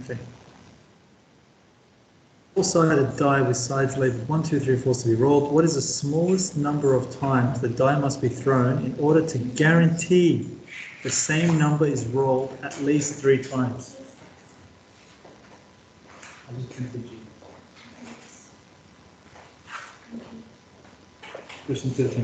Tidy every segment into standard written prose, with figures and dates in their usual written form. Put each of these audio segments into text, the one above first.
Okay. Four-sided die with sides labeled 1, 2, 3, 4 to be rolled. What is the smallest number of times the die must be thrown in order to guarantee the same number is rolled at least 3 times? Question 13.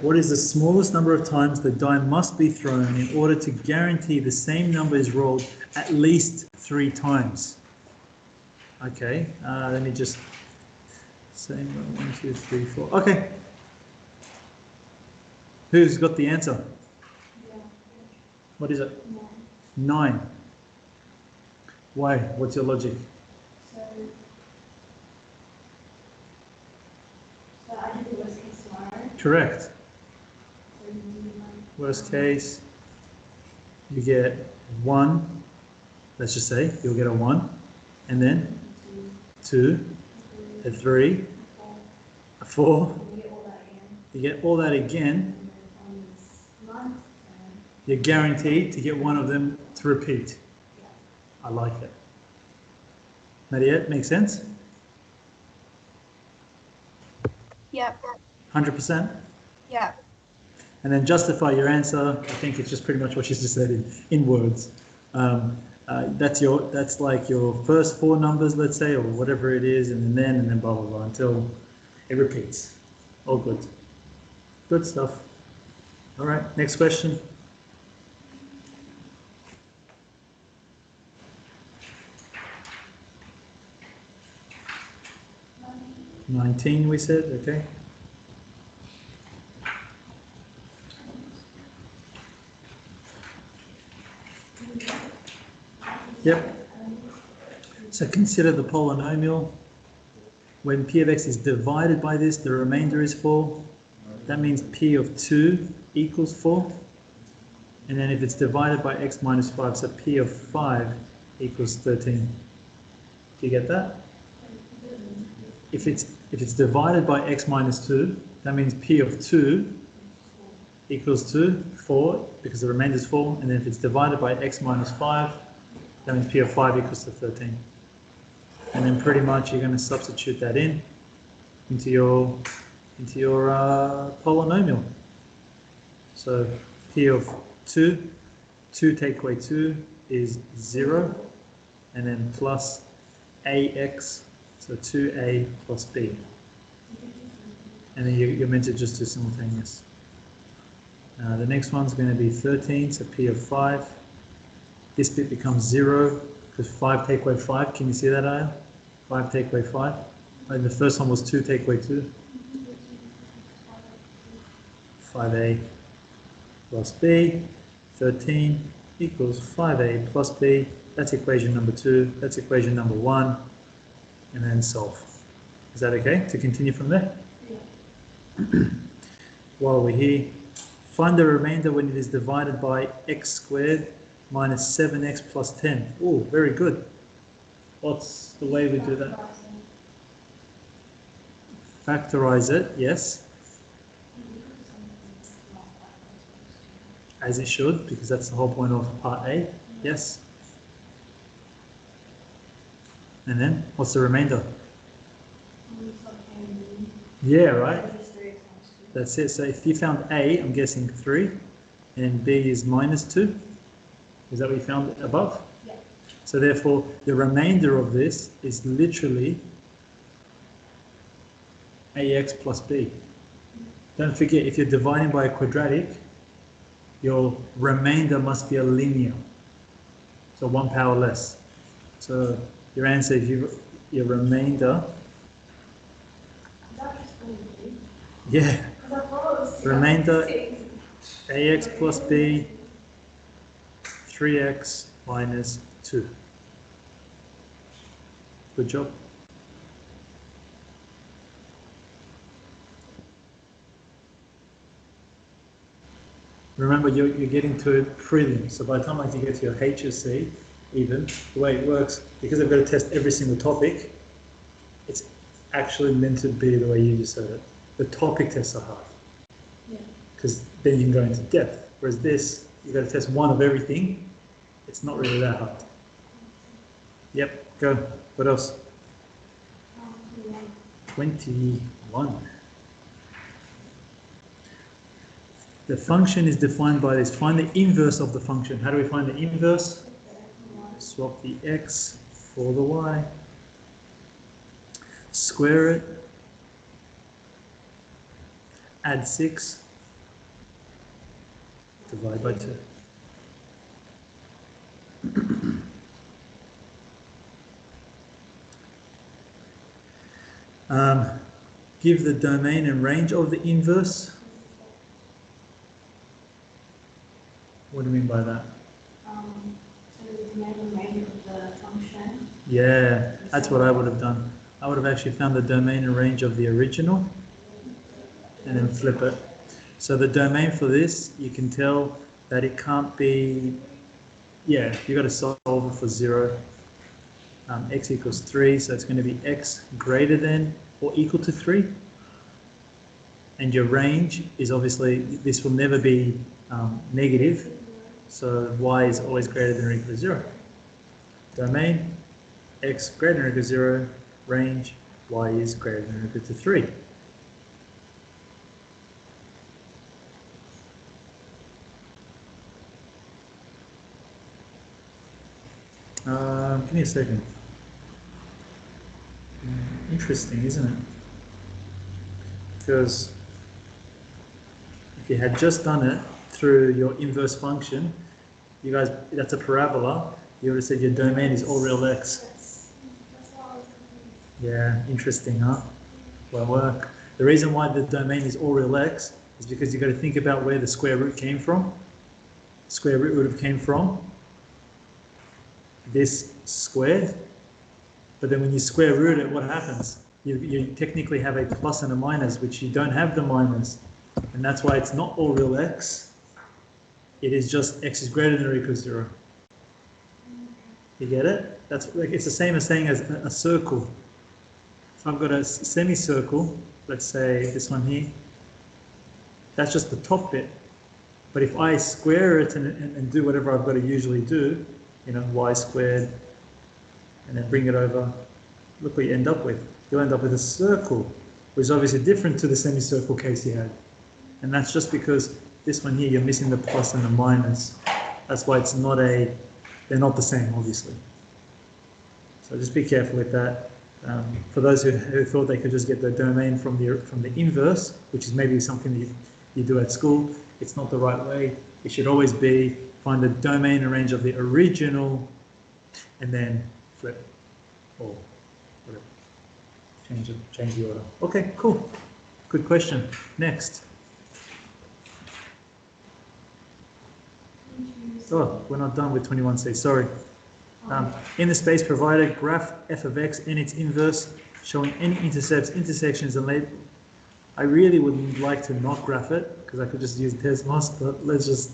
What is the smallest number of times the die must be thrown in order to guarantee the same number is rolled at least 3 times? Okay, let me just say 1, 2, 3, 4. Okay. Who's got the answer? What is it? 9. Why? What's your logic? So I did the worst case scenario. Correct. So Worst case, you get 1. Let's just say you'll get a 1, and then 2, a 3, a 4. You get all that again. You're guaranteed to get one of them to repeat. I like it. Mariette, make sense? Yep. 100%? Yep. And then justify your answer. I think it's just pretty much what she's just said in words. That's like your first 4 numbers, let's say, or whatever it is, and then blah blah blah until it repeats. All good. Good stuff. All right, next question. $19 we said, okay. Yep. So consider the polynomial. When p of x is divided by this, the remainder is 4. That means p of 2 equals 4. And then if it's divided by x minus 5, so p of 5 equals 13. Do you get that? If it's divided by x minus 2, that means p of 2 equals 4, because the remainder is 4. And then if it's divided by x minus 5, that means p of 5 equals to 13. And then pretty much you're going to substitute that into your polynomial. So p of 2 take away 2 is 0, and then plus ax, so 2a plus b. And then you're meant to just do simultaneous. The next one's going to be 13, so p of 5. This bit becomes 0, because 5 take away 5. Can you see that, Aya? 5 take away 5. And the first one was 2 take away 2. 5a plus b. 13 equals 5a plus b. That's equation number 2. That's equation number 1. And then solve. Is that okay to continue from there? Yeah. While we're here, find the remainder when it is divided by x squared minus 7x plus 10. Oh, very good. What's the way we do that? Factorize it, yes. As it should, because that's the whole point of part A. Yes. And then, what's the remainder? Yeah, right? That's it. So if you found A, I'm guessing 3, and B is minus 2. Is that what you found above? Yeah. So therefore, the remainder of this is literally ax plus b. Don't forget, if you're dividing by a quadratic, your remainder must be a linear. So 1 power less. So your answer, if your remainder, yeah, remainder ax plus b, 3x minus 2. Good job. Remember, you're getting to prelim, so by the time you get to your HSC, even, the way it works, because they've got to test every single topic, it's actually meant to be the way you just said it. The topic tests are hard, because then you can go into depth, whereas this, you've got to test one of everything. It's not really that hard. Yep, go. What else? 21. 21. The function is defined by this. Find the inverse of the function. How do we find the inverse? Swap the x for the y. Square it. Add 6. Divide by 2. Give the domain and range of the inverse. What do you mean by that? So the domain and range of the function. Yeah, that's what I would have done. I would have actually found the domain and range of the original and then flip it. So the domain for this, you can tell that it can't be, yeah, you got to solve it for 0. X equals 3, so it's going to be x greater than or equal to 3. And your range is obviously, this will never be negative, so y is always greater than or equal to 0. Domain, x greater than or equal to 0, range, y is greater than or equal to 3. Give me a second. Interesting, isn't it? Because if you had just done it through your inverse function, you guys, that's a parabola, you would have said your domain is all real x. Yeah, interesting, huh? Well work. The reason why the domain is all real x is because you've got to think about where the square root came from. Square root would have came from this squared, but then when you square root it, what happens? You technically have a plus and a minus, which you don't have the minus, and that's why it's not all real x. It is just x is greater than or equal to 0. You get it? That's like, it's the same as saying as a circle. If I've got a semicircle, let's say this one here, that's just the top bit. But if I square it and do whatever I've got to usually do, you know, y squared, and then bring it over, look what you end up with. You'll end up with a circle, which is obviously different to the semicircle case you had. And that's just because this one here, you're missing the plus and the minus. That's why it's not a, they're not the same, obviously. So just be careful with that. For those who thought they could just get the domain from the inverse, which is maybe something that you do at school, it's not the right way. It should always be find the domain and range of the original and then flip or whatever. Change the order. Okay, cool. Good question. Next. Oh, we're not done with 21C, sorry. In the space provided, graph f of x and its inverse, showing any intercepts, intersections, and labels. I really would like to not graph it, because I could just use Desmos, but let's just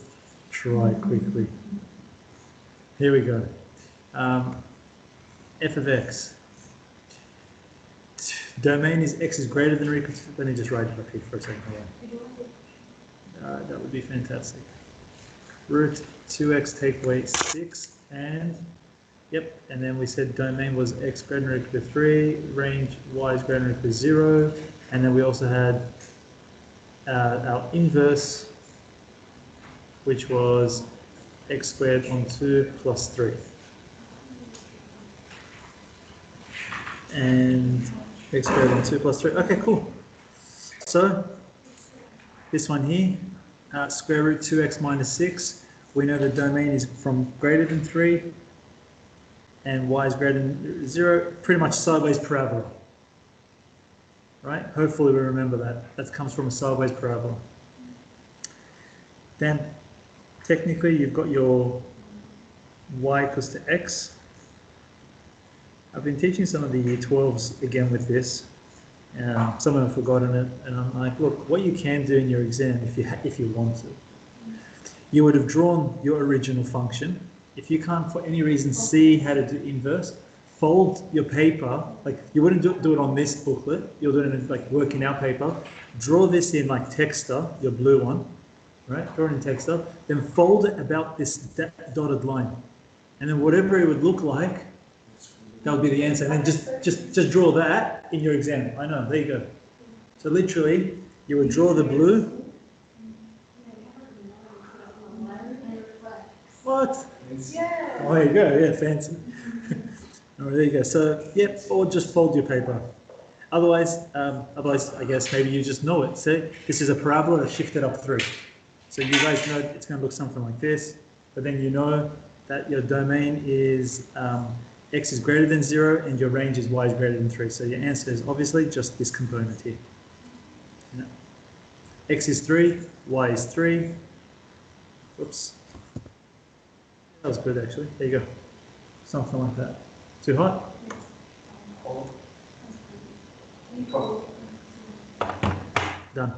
try quickly. Here we go. F of x. Domain is x is greater than or equal to, let me just write it up here for a second. That would be fantastic. Root 2x take away 6, and yep, and then we said domain was x greater than or equal to 3, range y is greater than or equal to 0, and then we also had our inverse, which was x squared on 2 plus 3. And x squared on 2 plus 3. Okay, cool. So this one here, square root 2x minus 6. We know the domain is from greater than 3 and y is greater than 0, pretty much sideways parabola. Right? Hopefully we remember that. That comes from a sideways parabola. Then technically you've got your y equals to x. I've been teaching some of the year 12s again with this. Some of them have forgotten it, and I'm like, look, what you can do in your exam if you want to. You would have drawn your original function. If you can't for any reason see how to do inverse, fold your paper, like you wouldn't do it on this booklet, you'll do it in like working out paper. Draw this in like Texta, your blue one, right? Draw it in Texta, then fold it about this dotted line. And then whatever it would look like, That would be the answer. And then just draw that in your exam. I know, there you go. So literally, you would draw the blue. What? Yeah. Oh, there you go, yeah, fancy. All right, there you go. So, yep, or just fold your paper. Otherwise, I guess maybe you just know it. See, this is a parabola that's shifted up 3. So you guys know it's going to look something like this, but then you know that your domain is x is greater than 0 and your range is y is greater than 3. So your answer is obviously just this component here. Yeah. X is 3, y is 3. Whoops. That was good actually. There you go. Something like that. Too hot? Done.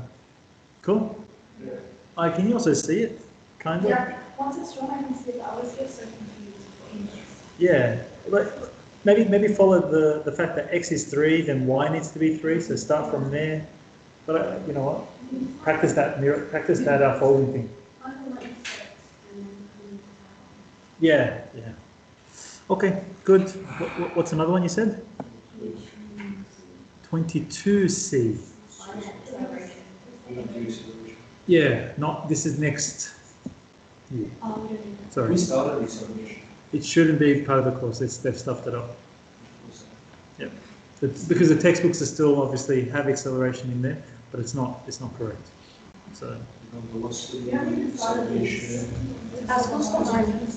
Cool? Yeah. Can you also see it? Kind of? Yeah, once it's drawn, I can see it. I always get so confused for English. Yeah. But maybe follow the fact that x is 3, then y needs to be 3, so start from there. But you know what? Practice that folding thing. Yeah, yeah. Okay, good. What's another one you said? 22C. Yeah, not, this is next. Yeah. Sorry. We started acceleration. It shouldn't be part of the course, they've stuffed it up. Yeah. Because the textbooks are still obviously have acceleration in there, but it's not correct. So. Velocity, acceleration.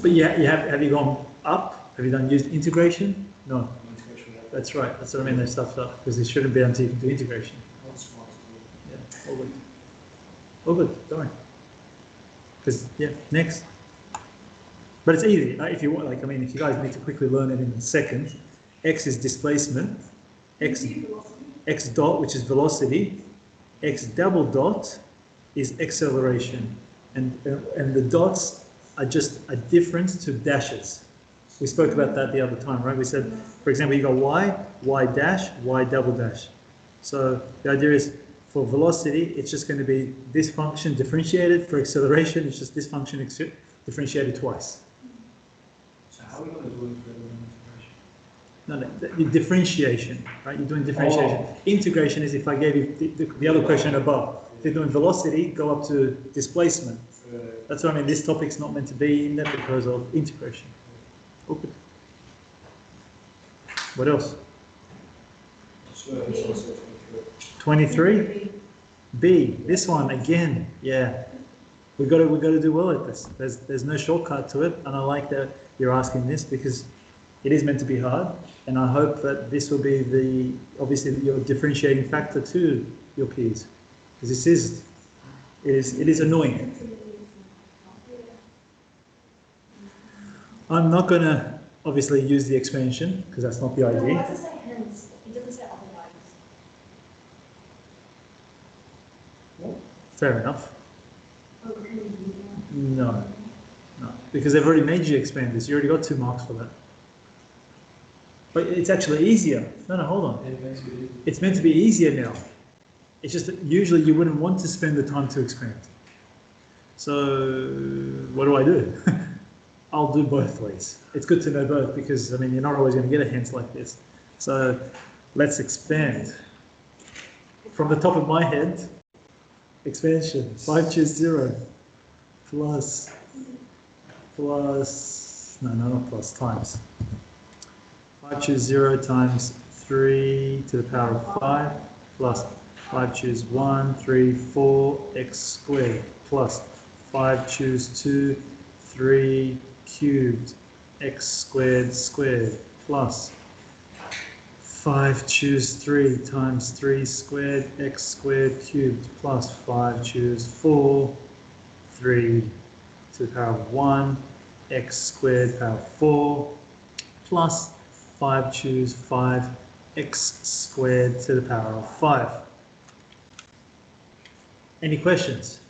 But yeah, have you gone up? Have you used integration? No. That's right. That's what I mean. They stuffed up because it shouldn't be until you can do integration. Yeah, all good. All good. Don't worry. Because yeah, next. But it's easy. If you want, if you guys need to quickly learn it in a second, x is displacement, x dot, which is velocity, x double dot is acceleration, and the dots are just a difference to dashes. We spoke about that the other time, right? We said, for example, you got y dash, y double dash. So the idea is for velocity, it's just going to be this function differentiated. For acceleration, it's just this function differentiated twice. So how are we going to do it for integration? No, the differentiation, right? You're doing differentiation. Oh. Integration is if I gave you the other question above. If you're doing velocity, go up to displacement. That's what I mean. This topic's not meant to be in there because of integration. Okay. What else? 23. B. This one again. Yeah. We got to do well at this. There's no shortcut to it, and I like that you're asking this because it is meant to be hard, and I hope that this will be obviously your differentiating factor to your peers, because it is annoying. I'm not going to obviously use the expansion because that's not the idea. No, why does it say hence? It doesn't say otherwise. Fair enough. No, because they've already made you expand this. You already got 2 marks for that. But it's actually easier. No, hold on. It's meant to be easier now. It's just that usually you wouldn't want to spend the time to expand. So what do? I'll do both ways. It's good to know both because, I mean, you're not always going to get a hence like this. So let's expand. From the top of my head, expansion, 5 choose 0, plus, no, not plus, times. 5 choose 0 times 3 to the power of 5, plus 5 choose 1, 3, 4, x squared, plus 5 choose 2, 3 cubed, x squared squared, plus 5 choose 3 times 3 squared, x squared cubed, plus 5 choose 4, 3 to the power of 1, x squared power 4, plus 5 choose 5, x squared to the power of 5. Any questions?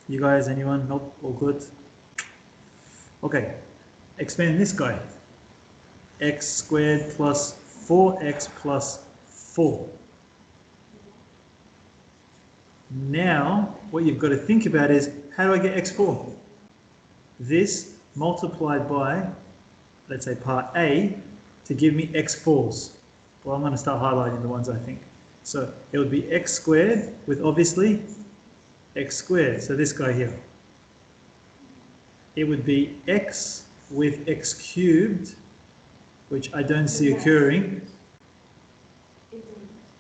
You guys, anyone? Nope, all good? Okay, expand this guy. X squared plus 4x plus 4. Now, what you've got to think about is, how do I get x4? This multiplied by let's say part A, to give me x4s. Well, I'm going to start highlighting the ones I think. So it would be x squared with obviously x squared. So this guy here. It would be x with x cubed, which I don't see occurring.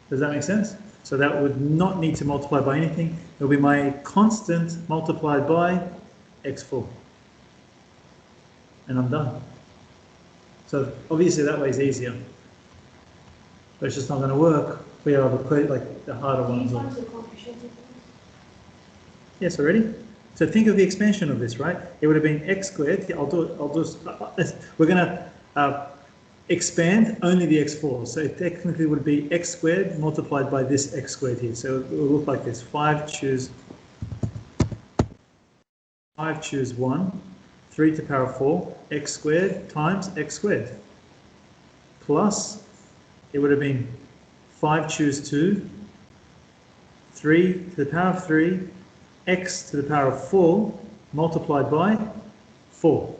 Does that make sense? So that would not need to multiply by anything. It will be my constant multiplied by x4. And I'm done. So obviously that way is easier. But it's just not going to work for the other, like the harder ones. Yes, already? So think of the expansion of this, right? It would have been x squared. We're going to expand only the x4. So it technically would be x squared multiplied by this x squared here. So it will look like this. 5 choose 1, 3 to the power of 4, x squared times x squared. Plus, it would have been 5 choose 2, 3 to the power of 3, x to the power of 4 multiplied by 4.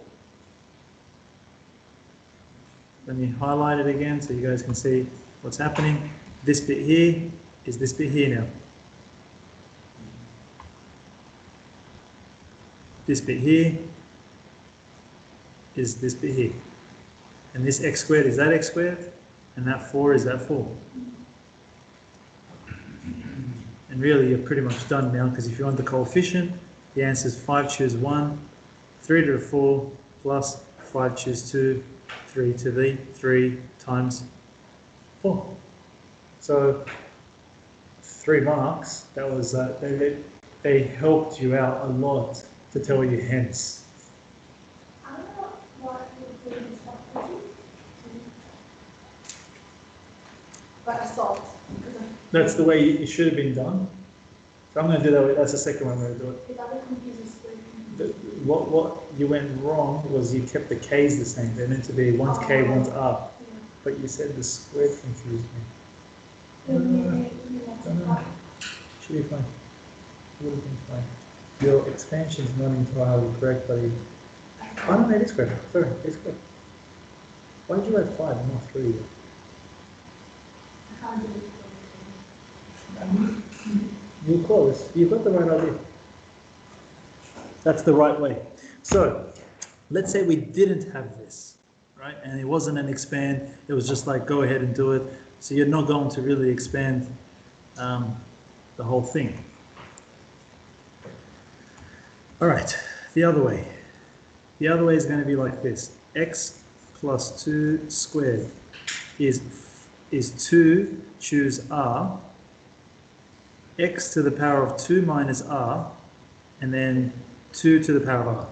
Let me highlight it again so you guys can see what's happening. This bit here is this bit here now. This bit here is this bit here. And this x squared is that x squared, and that 4 is that 4. And really you're pretty much done now, because if you want the coefficient, the answer is 5 choose 1, 3 to the 4, plus 5 choose 2, 3 to the 3 times 4. So 3 marks, that was, they helped you out a lot to tell you hence. I don't know what you do in stuff. But I solved. That's the way it should have been done. So I'm going to do that. That's the second one I'm going to do it. It other confuses What you went wrong was you kept the k's the same. They're meant to be one's k, one's r. But you said the squared confused me. Should be fine. Would have been fine. Your expansion is not entirely correct, buddy. Oh no, it is correct. Sorry, it's correct. Why did you write 5 and not 3? I can't do it. You're close. You've got the right idea. That's the right way. So, let's say we didn't have this, right? And it wasn't an expand. It was just like, go ahead and do it. So you're not going to really expand the whole thing. All right, the other way. The other way is going to be like this. X plus 2 squared is 2, choose r, x to the power of 2 minus r, and then 2 to the power of r.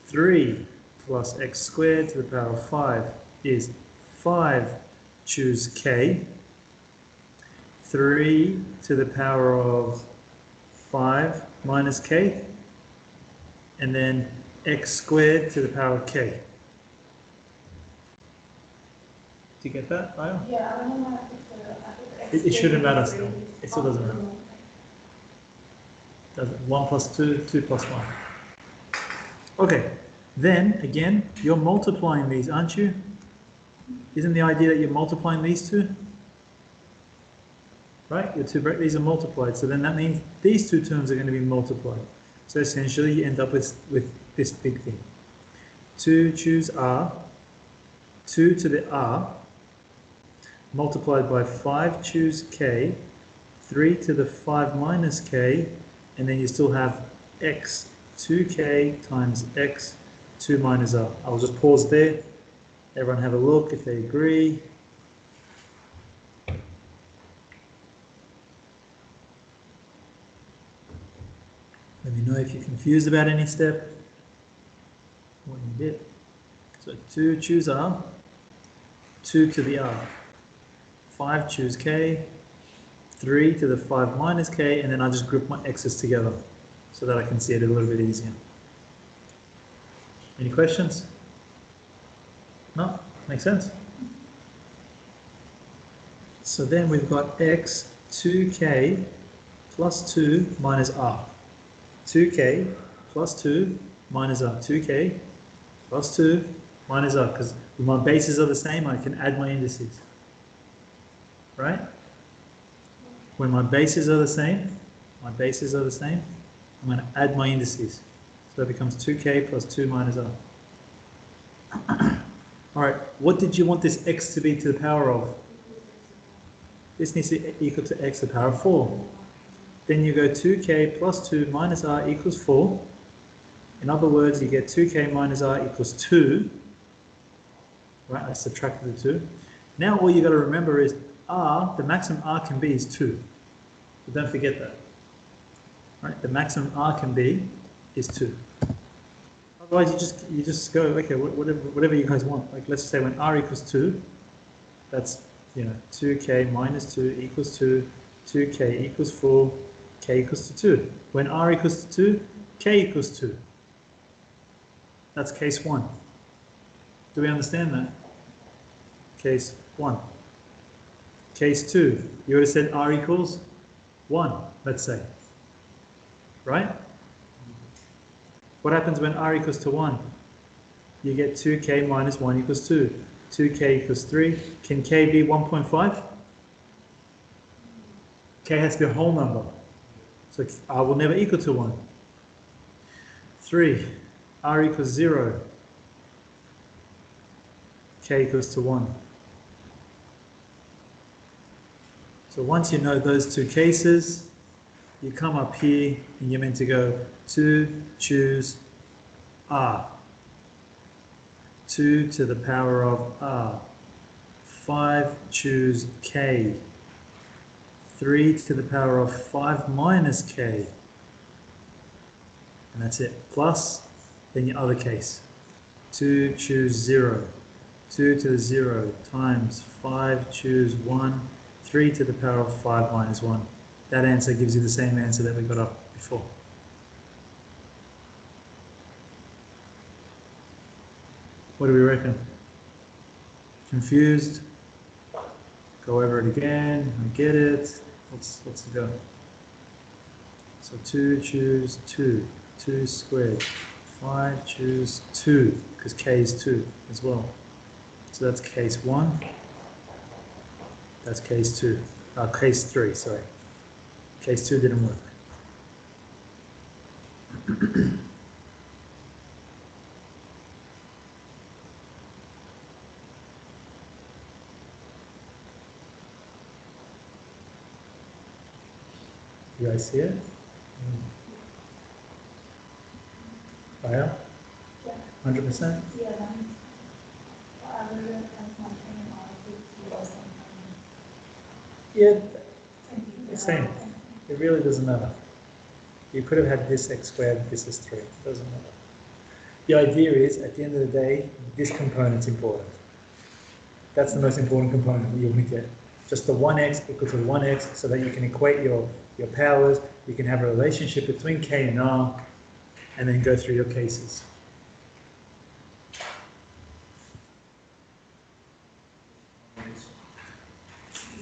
3 plus x squared to the power of 5 is 5, choose k, 3 to the power of 5 minus k, and then x squared to the power of k. Do you get that, Aya? Yeah, I don't know if It shouldn't matter still. It still doesn't matter. Does it? 1 plus 2, 2 plus 1. Okay, then again, you're multiplying these, aren't you? Isn't the idea that you're multiplying these two? Right? These are multiplied, so then that means these two terms are going to be multiplied. So essentially you end up with this big thing. 2 choose r, 2 to the r, multiplied by 5 choose k, 3 to the 5 minus k, and then you still have x 2k times x 2 minus r. I'll just pause there. Everyone have a look if they agree. Let me know if you're confused about any step. What you did. So 2 choose r, 2 to the r, 5 choose k, 3 to the 5 minus k, and then I just group my x's together so that I can see it a little bit easier. Any questions? No? Makes sense? So then we've got x 2k plus 2 minus r. 2k plus 2 minus r. 2k plus 2 minus r. Because my bases are the same, I can add my indices. Right? When my bases are the same, I'm going to add my indices. So it becomes 2k plus 2 minus r. All right, what did you want this x to be to the power of? This needs to be equal to x to the power of 4. Then you go 2k plus 2 minus r equals 4. In other words, you get 2k minus r equals 2. Right, I subtracted the 2. Now all you got to remember is r, the maximum r can be is 2. So don't forget that. Right, the maximum r can be is 2. Otherwise, you just go, okay, whatever you guys want. Like, let's say when r equals 2, that's, 2k minus 2 equals 2, 2k equals 4, k equals to 2. When r equals to 2, k equals 2. That's case 1. Do we understand that? Case 1. Case 2, you would have said r equals 1, let's say. Right? What happens when r equals to 1? You get 2k minus 1 equals 2. 2k equals 3. Can k be 1.5? K has to be a whole number. So r will never equal to 1. 3. R equals 0. K equals to 1. So once you know those two cases, you come up here and you're meant to go 2, choose r. 2 to the power of r. 5, choose k. 3 to the power of 5 minus k. And that's it. Plus, then your other case. 2, choose 0. 2 to the 0 times 5, choose 1. 3 to the power of 5 minus 1. That answer gives you the same answer that we got up before. What do we reckon? Confused? Go over it again. I get it. Let's go. So 2, choose 2. 2 squared. 5, choose 2, because k is 2 as well. So that's case 1. That's case 2. Case 3, sorry. Case 2 didn't work. You guys see it? Fire? Yeah. 100%? Yeah, the other transformation or Yeah, the same. It really doesn't matter. You could have had this x squared, this is 3. It doesn't matter. The idea is, at the end of the day, this component's important. That's the most important component that you'll get. Just the 1x equal to 1x so that you can equate your powers, you can have a relationship between k and r, and then go through your cases.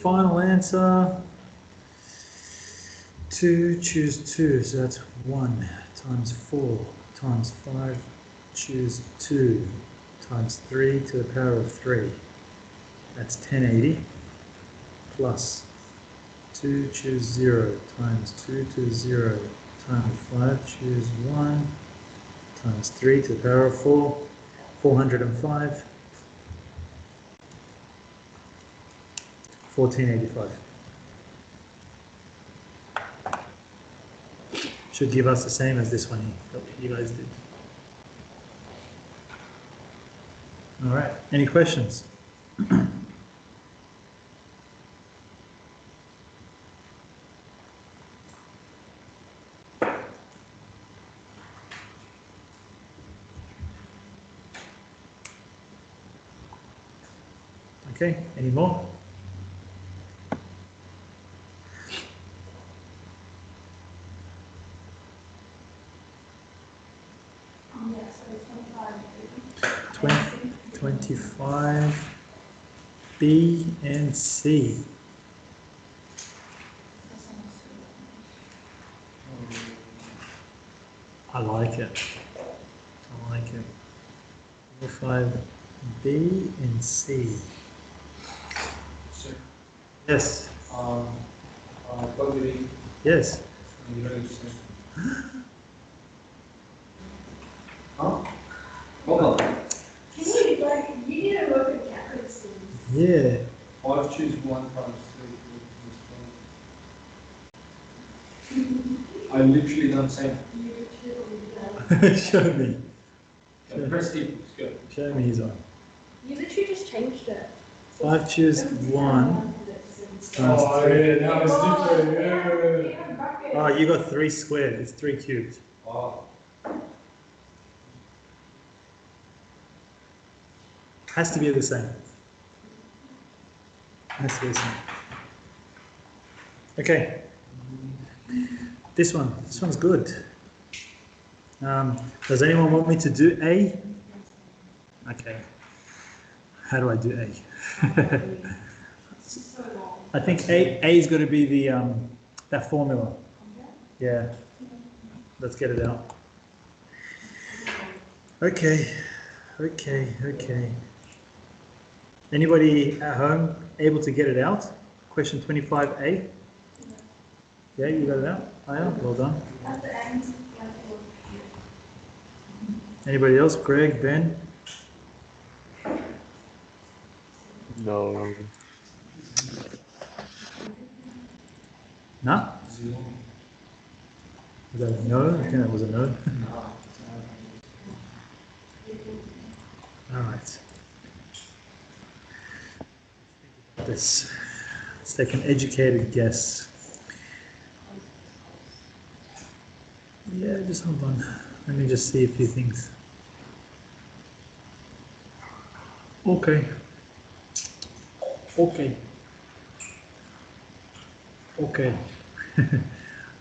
Final answer, 2, choose 2, so that's 1 times 4 times 5, choose 2 times 3 to the power of 3. That's 1080 plus 2, choose 0 times 2 to the 0 times 5, choose 1 times 3 to the power of 4, 405, 1485. Should give us the same as this one here, that you guys did. All right, any questions? Okay, any more? yeah, so it's 25. 25, B and C. I like it. I like it. 5, B and C. So, Yes. Buggery, Yes. and you don't say. Huh? Hold on. Can you, like, you need to work with Catholics. Yeah. 5 choose 1 times 3. I literally don't say. You literally, Show me. Yeah, press equals, go. Show me his one. you literally just changed it. 5 choose 1 times Oh, 3. yeah, that was different. Yeah. Oh, you got 3 squared. It's 3 cubed. Oh. Has to be the same. Has to be the same. Okay. This one's good. Does anyone want me to do A? Okay. How do I do A? I think A is going to be the that formula. Yeah. Let's get it out. Okay. Anybody at home able to get it out? Question 25A. Yeah, you got it out? I am. Well done. At the end, Anybody else? Greg, Ben? No. No? Was that a no? I think that was a no. All right. Let's take an educated guess. Yeah, just hold on. Let me just see a few things. Okay.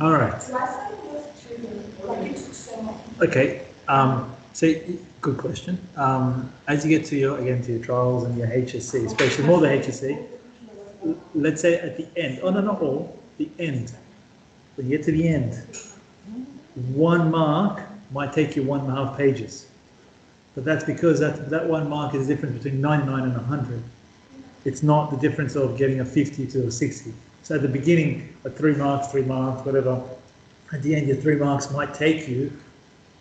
All right. last time it was 2, like it took so much. Okay. So good question. As you get to your trials and your HSC, especially more the HSC, let's say at the end. Oh no, not all. The end. When you get to the end, 1 mark might take you 1.5 pages. But that's because that 1 mark is the difference between 99 and 100. It's not the difference of getting a 50 to a 60. So at the beginning, 3 marks, whatever. At the end, your 3 marks might take you,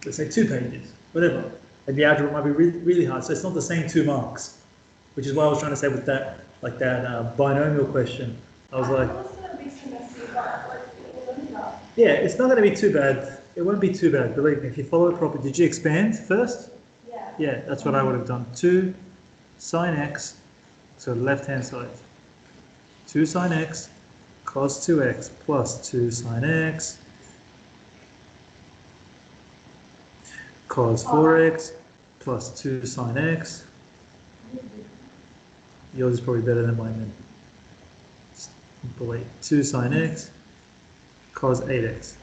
let's say 2 pages, whatever. And the algebra might be really, really hard. So it's not the same 2 marks, which is what I was trying to say with that, like that binomial question. I was like, yeah, it's not going to be too bad. It won't be too bad, believe me. If you follow it properly. Did you expand first? Yeah. Yeah, that's what I would have done. 2 sine x, so left-hand side. 2 sine x cos 2x plus 2 sine x cos 4x plus 2 sine x. Yours is probably better than mine then. But wait, 2 sine x cos 8x.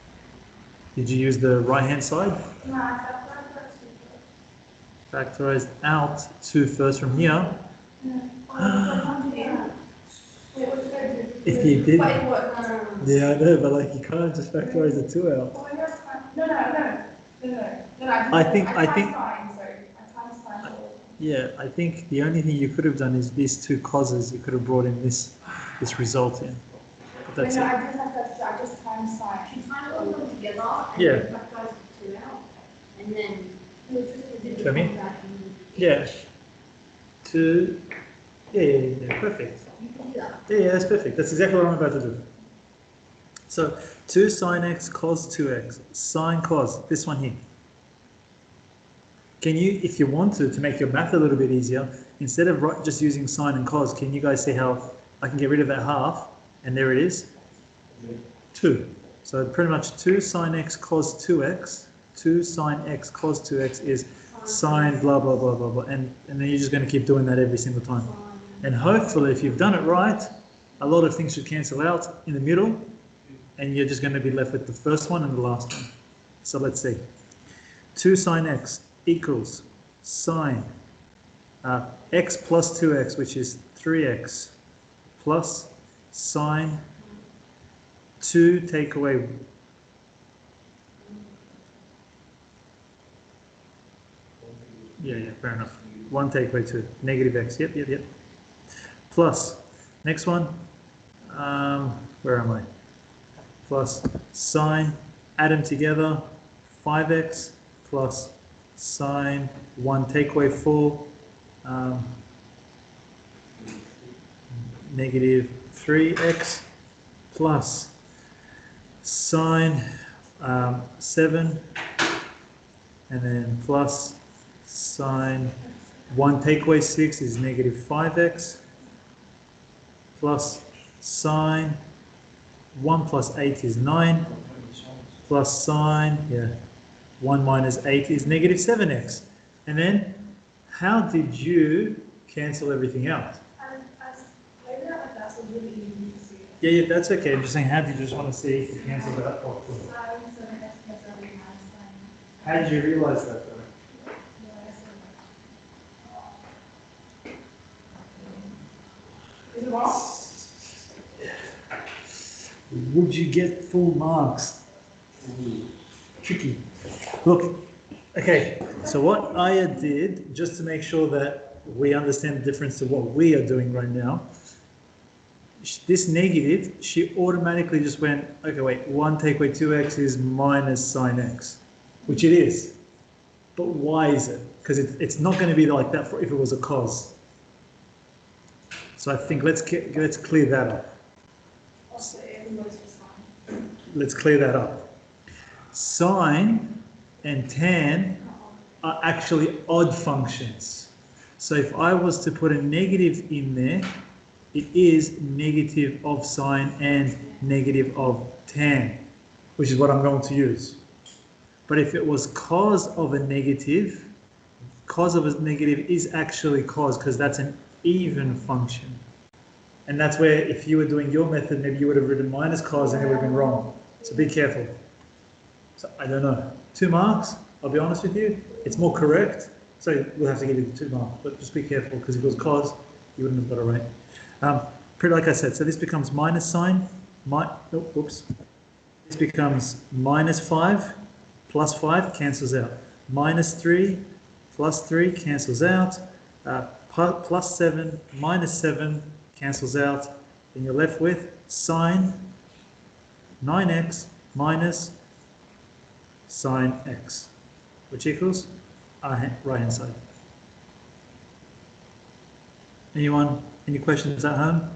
Did you use the right-hand side? No, I Factorize out 2 first from here. If you did, yeah, I know, but like you can't just factorize the 2 out. Yeah, I think the only thing you could have done is these 2 causes. You could have brought in this result in. But that's it. I just times sine. You kind of put them together and Yeah. then factorize the 2 out. And then Show me. Yeah. 2. Yeah, perfect. You can do that. Yeah, that's perfect. That's exactly what I'm about to do. So 2 sine x cos 2x, sine cos, this one here. Can you, if you want to make your math a little bit easier, instead of just using sine and cos, can you guys see how I can get rid of that half? And there it is, 2. So pretty much 2 sine x cos 2x, 2 sine x cos 2x is sine blah, blah, blah, blah, blah. And then you're just going to keep doing that every single time. And hopefully, if you've done it right, a lot of things should cancel out in the middle, and you're just going to be left with the first one and the last one. So let's see. 2 sine x equals sine x plus 2x, which is 3x, plus sine 2 take away Yeah, fair enough. 1 take away 2, negative x, yep. Plus, next one, where am I? Plus sine, add them together, 5x plus sine 1 take away 4, negative 3x plus sine 7, and then plus sine 1 take away 6 is negative 5x plus sine 1 plus 8 is 9 plus sine 1 minus 8 is negative 7x. And then how did you cancel everything out? Yeah, that's okay. I'm just saying, how did you just want to see if you cancelled it out? How did you realize that though? Is it wrong? Would you get full marks? Tricky. Look, okay, so what Aya did, just to make sure that we understand the difference to what we are doing right now, this negative, she automatically just went, okay, wait, 1 take away 2x is minus sine x, which it is. But why is it? Because it's not going to be like that if it was a cos. So I think let's clear that up. Also, everybody's just fine. Let's clear that up. Sine and tan are actually odd functions. So if I was to put a negative in there, it is negative of sine and negative of tan, which is what I'm going to use. But if it was cos of a negative is actually cos, because that's an even function. And that's where, if you were doing your method, maybe you would have written minus cos and it would have been wrong. So be careful. So I don't know. 2 marks, I'll be honest with you. It's more correct. So we'll have to give you the 2 marks, but just be careful, because if it was cos, you wouldn't have got it right. Pretty like I said, so this becomes minus sine, this becomes minus 5, plus 5 cancels out. Minus 3, plus 3 cancels out. Plus 7, minus 7 cancels out. Then you're left with sine 9x minus sine x, which equals our right-hand side. Anyone? Any questions at home?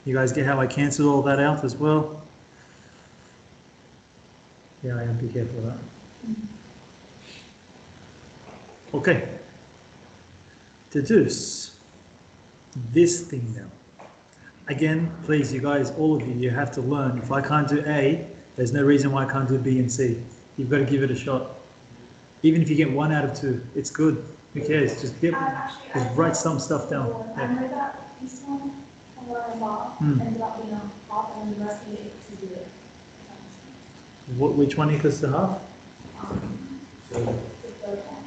You guys get how I cancelled all that out as well? Yeah, I have to be careful of that. Okay. Deduce this thing now. Again, please, you guys, all of you, you have to learn. If I can't do A, there's no reason why I can't do B and C. You've got to give it a shot. Even if you get 1 out of 2, it's good. Who cares? Just write some stuff down. I know that this one, and what I bought, ended up being a half, and the rest of it to do it. Which one equals to half? The third one.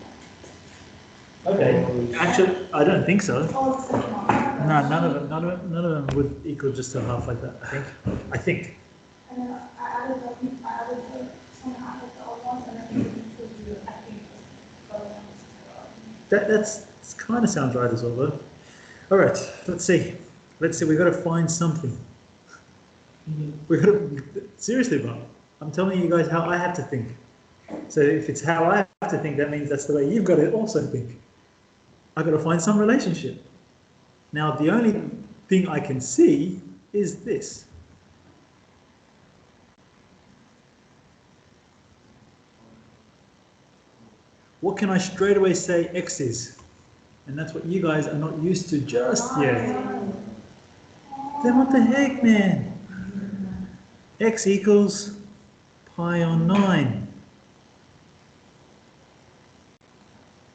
Okay. Actually, I don't think so. Oh, the second one. No, none of them would equal just to half like that. I think. And then I added the old ones, and then you do I think the other ones. That's kind of sounds right as well, though. All right, let's see. We've got to find something. We've got to seriously, Bob. I'm telling you guys how I have to think. So if it's how I have to think, that means that's the way you've got to also think. I've got to find some relationship. Now, the only thing I can see is this. What can I straight away say x is? And that's what you guys are not used to just yet. Then what the heck, man? X equals pi on 9.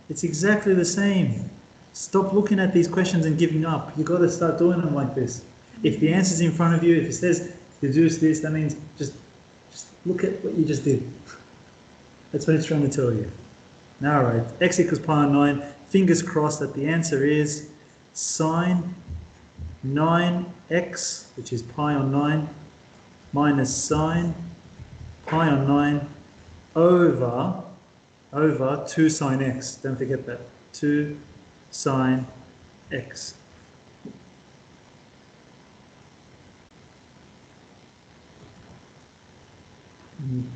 It's exactly the same. Stop looking at these questions and giving up. You've got to start doing them like this. If the answer's in front of you, if it says deduce this, that means just look at what you just did. That's what it's trying to tell you. Now, all right, x equals pi on 9. Fingers crossed that the answer is sine 9x, which is pi on 9, minus sine pi on 9 over 2 sine x. Don't forget that. 2 sine x.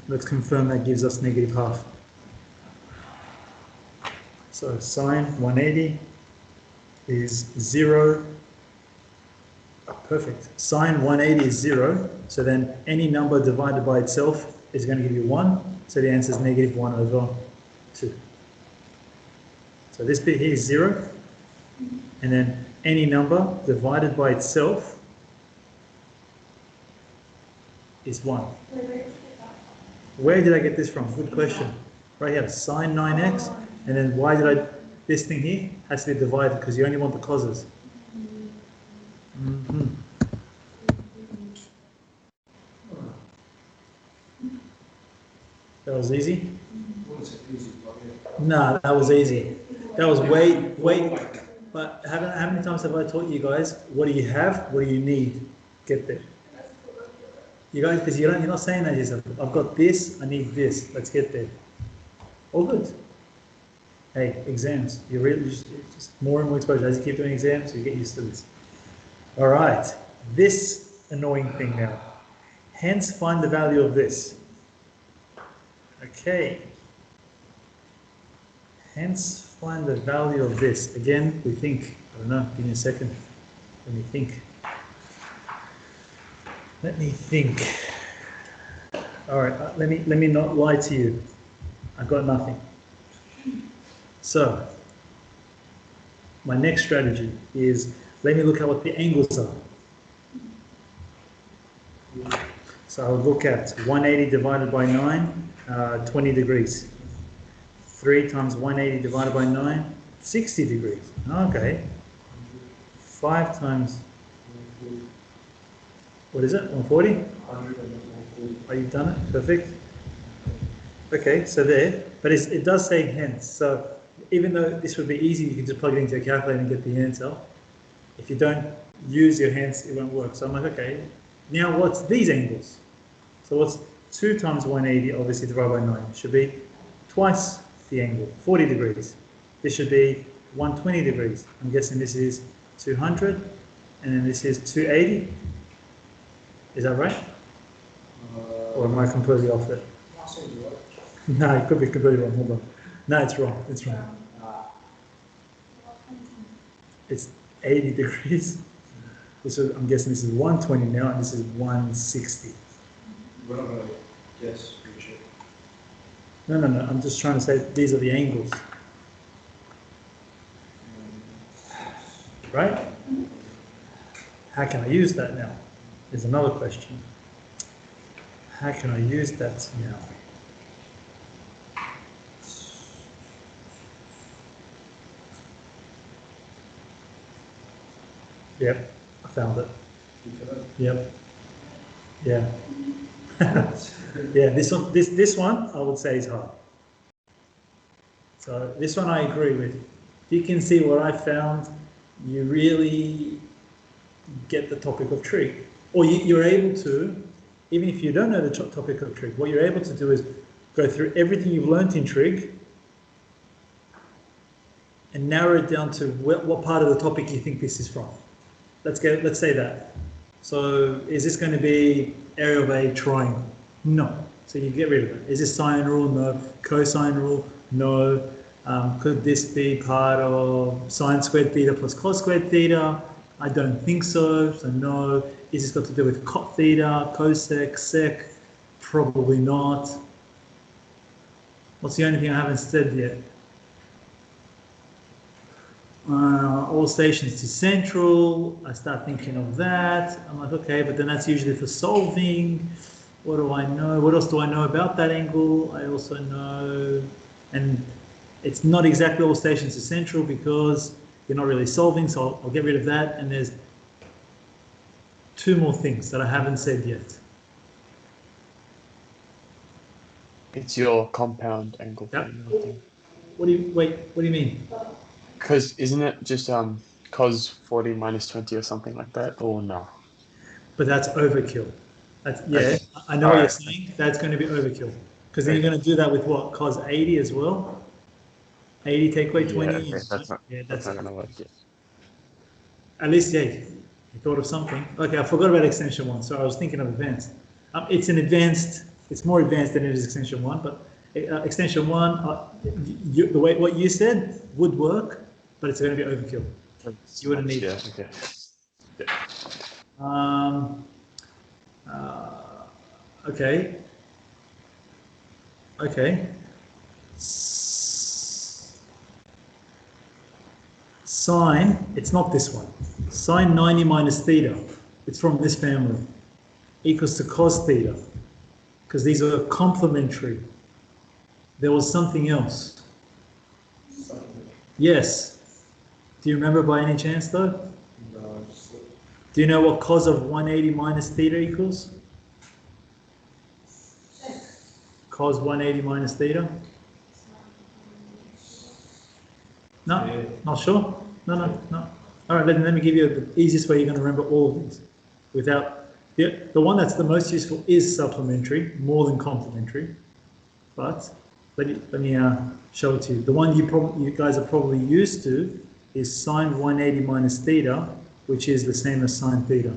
Let's confirm that gives us negative half. So sine 180 is 0. Oh, perfect. Sine 180 is 0. So then any number divided by itself is going to give you 1. So the answer is negative 1 over 2. So this bit here is 0. And then any number divided by itself is 1. Where did I get this from? Good question. Right here, sine 9x. And then why did this thing here has to be divided because you only want the causes. That was easy? No, that was easy. That was way. But how many times have I taught you guys, what do you have, what do you need? Get there. You guys, because you're not saying that yourself. I've got this, I need this. Let's get there. All good. Hey, exams. You really just more and more exposure. As you keep doing exams, you get used to this. All right. This annoying thing now. Hence, find the value of this. Okay. Hence, find the value of this. Again, we think. I don't know. Give me a second. Let me think. Let me think. All right. Let me not lie to you. I've got nothing. So, my next strategy is, let me look at what the angles are. So I'll look at 180 divided by 9, 20 degrees. 3 times 180 divided by 9, 60 degrees. Okay. 5 times, what is it, 140? Oh, you've done it? Perfect. Okay, so there, but it does say hence. So even though this would be easy, you can just plug it into a calculator and get the answer. If you don't use your hands, it won't work. So I'm like, okay, now what's these angles? So what's 2 times 180, obviously divided by 9, should be twice the angle, 40 degrees. This should be 120 degrees. I'm guessing this is 200, and then this is 280. Is that right? Or am I completely off it? No, it could be completely wrong. Hold on. No, it's wrong. It's wrong. It's 80 degrees. This is, I'm guessing this is 120 now, and this is 160. We're not going to guess, Richard. No. I'm just trying to say these are the angles. Right? How can I use that now? Is another question. How can I use that now? Yep, I found it. Yep. Yeah. Yeah, this one I would say is hard. So this one I agree with. If you can see what I found, you really get the topic of trig. Or you're able to, even if you don't know the topic of trig, what you're able to do is go through everything you've learnt in trig and narrow it down to what part of the topic you think this is from. Let's say that. So is this going to be area of a triangle? No. So you get rid of it. Is this sine rule? No. Cosine rule? No. Could this be part of sine squared theta plus cos squared theta? I don't think so. So no. Is this got to do with cot theta, cosec, sec? Probably not. What's the only thing I haven't said yet? All stations to central, I start thinking of that. I'm like, okay, but then that's usually for solving. What do I know? What else do I know about that angle? I also know, and it's not exactly all stations to central because you're not really solving, so I'll get rid of that. And there's 2 more things that I haven't said yet. It's your compound angle. Yep. Thing. What do you mean? Because isn't it just cos 40 minus 20 or something like that, or no? But that's overkill. Yeah, Okay. I know what you're Alright. saying. That's going to be overkill. Because then you're going to do that with what? Cos 80 as well? 80 take away 20? Yeah, okay, Yeah, that's not gonna work yet. at least, yeah, you thought of something. Okay, I forgot about extension 1. So I was thinking of advanced. It's an advanced, it's more advanced than it is extension 1, but extension 1, the way what you said would work, but it's going to be overkill. You wouldn't need Yeah, it. okay. Okay. Okay. Sine, it's not this one. Sine 90 minus theta, it's from this family, equals to cos theta, because these are complementary. There was something else. Yes. Do you remember by any chance though? No, Do you know what cos of 180 minus theta equals? Cos 180 minus theta? No, Yeah. not sure? No. All right, let me give you the easiest way you're going to remember all of these. Without, the one that's the most useful is supplementary, more than complementary. But let me show it to you. The one you guys are probably used to is sine 180 minus theta, which is the same as sine theta.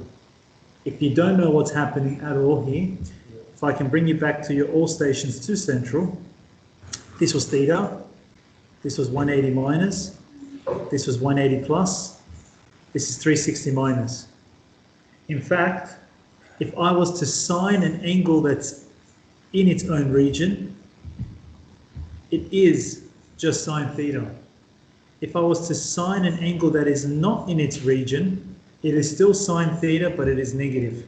If you don't know what's happening at all here, if I can bring you back to your all stations to central, this was theta, this was 180 minus, this was 180 plus, this is 360 minus. In fact, if I was to sine an angle that's in its own region, it is just sine theta. If I was to sine an angle that is not in its region, it is still sine theta, but it is negative.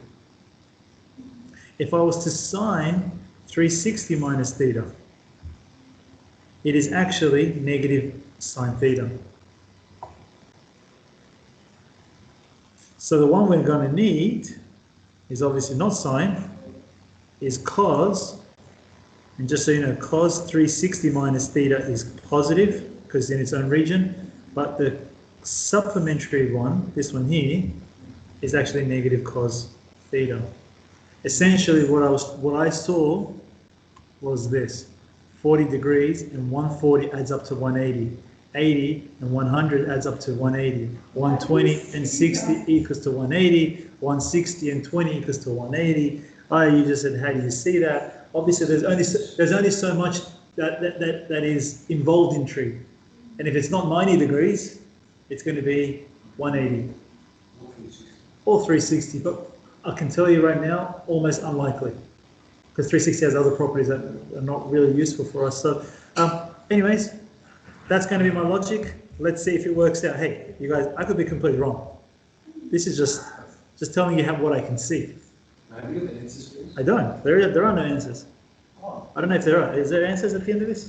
If I was to sine 360 minus theta, it is actually negative sine theta. So the one we're going to need is obviously not sine, is cos, and just so you know, cos 360 minus theta is positive because in its own region, but the supplementary one, this one here, is actually negative cos theta. Essentially what I saw was this: 40 degrees and 140 adds up to 180. 80 and 100 adds up to 180. 120 and 60 equals to 180. 160 and 20 equals to 180. Oh, you just said, how do you see that? Obviously, there's only so much that is involved in tree. And if it's not 90 degrees, it's going to be 180 or 360. But I can tell you right now, almost unlikely, because 360 has other properties that are not really useful for us. So, anyways, that's going to be my logic. Let's see if it works out. Hey, you guys, I could be completely wrong. This is just telling you what I can see. Have you got the answers, please? I don't. There are no answers. I don't know if there are. Is there answers at the end of this?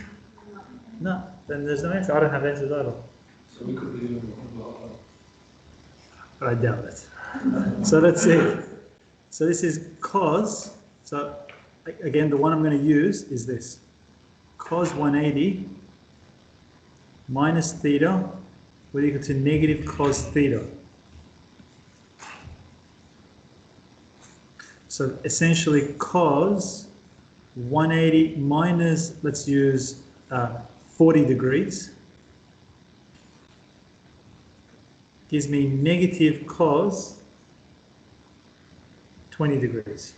No. Then there's no answer. I don't have answers either. So we could be doing But I doubt it. So let's see. So this is cos. So again, the one I'm going to use is this. Cos 180 minus theta will equal to negative cos theta. So essentially cos 180 minus, let's use 40 degrees, gives me negative cos 20 degrees.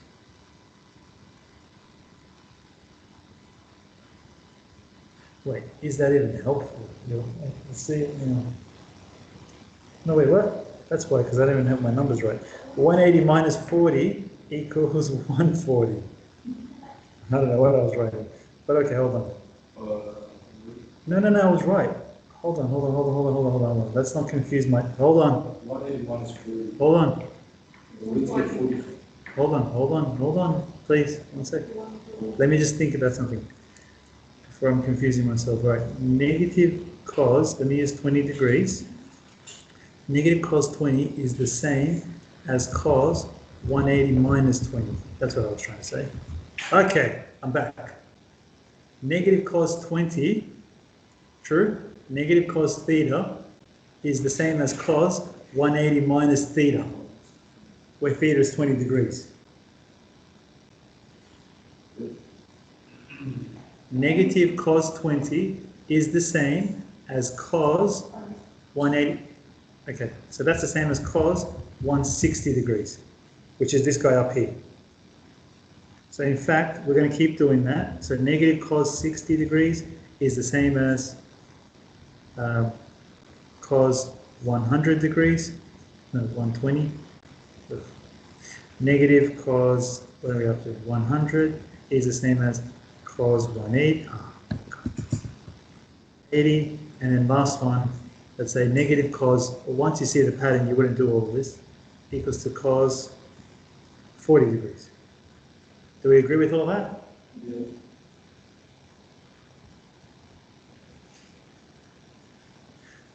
Wait, is that even helpful? Let's see it now. No, wait, what? That's why, because I don't even have my numbers right. 180 minus 40 equals 140. I don't know what I was writing. But okay, hold on. No, I was right. Hold on. Let's not confuse my... Hold on. 180 minus 40. Hold on. We take 40. Hold on. Please, 1 sec. Let me just think about something before I'm confusing myself. Right. Negative cos, let me use 20 degrees. Negative cos 20 is the same as cos 180 minus 20. That's what I was trying to say. Okay, I'm back. Negative cos 20, true? Negative cos theta is the same as cos 180 minus theta, where theta is 20 degrees. negative cos 20 is the same as cos 180. Okay, so that's the same as cos 160 degrees, which is this guy up here. So in fact, we're going to keep doing that. So negative cos 60 degrees is the same as cos 100 degrees, no, 120. Negative cos, what are we up to? 100 is the same as cos 180. And then last one, let's say negative cos, once you see the pattern, you wouldn't do all of this, equals to cos 40 degrees. Do we agree with all that? Yeah.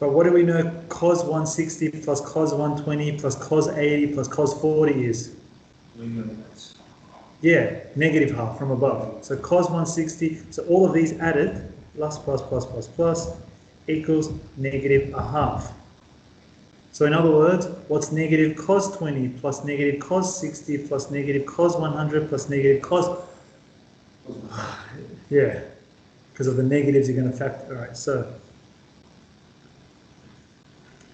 But what do we know cos 160 plus cos 120 plus cos 80 plus cos 40 is? We know that's. Yeah, negative half from above. So cos 160, so all of these added, plus, equals negative a half. So in other words, what's negative cos 20 plus negative cos 60 plus negative cos 100 plus negative cos... Yeah, because of the negatives you're going to factor. All right, so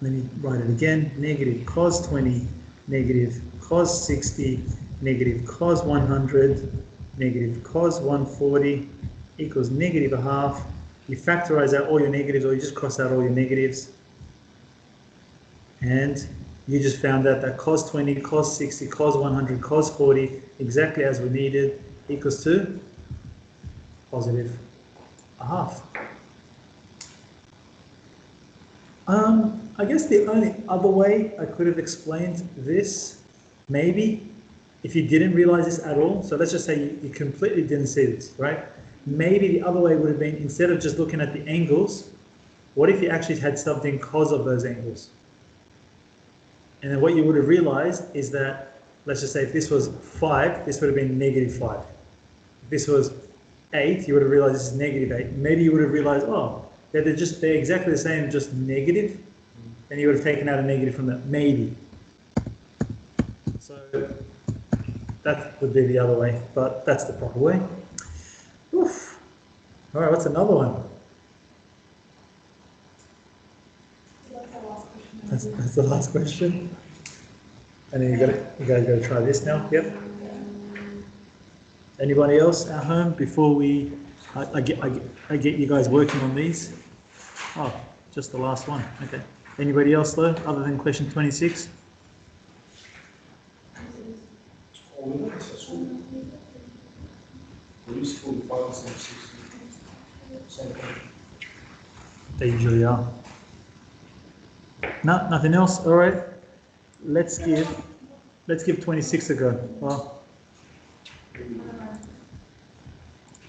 let me write it again. Negative cos 20, negative cos 60, negative cos 100, negative cos 140 equals negative a half. You factorize out all your negatives, or you just cross out all your negatives. And you just found out that cos 20, cos 60, cos 100, cos 40, exactly as we needed, equals to positive a half. I guess the only other way I could have explained this, maybe, if you didn't realize this at all, so let's just say you completely didn't see this, right? Maybe the other way would have been, instead of just looking at the angles, what if you actually had something cos of those angles? And then what you would have realized is that, let's just say if this was 5, this would have been negative 5. If this was 8, you would have realized this is negative 8. Maybe you would have realized, oh, they're exactly the same, just negative. And you would have taken out a negative from that, maybe. So that would be the other way, but that's the proper way. Oof. All right, what's another one? That's the last question. And then you guys got to try this now. Yep. Anybody else at home before I get you guys working on these? Oh, just the last one. Okay. Anybody else though, other than question 26? They usually are. No, nothing else. All right. Let's give 26 a go. Well,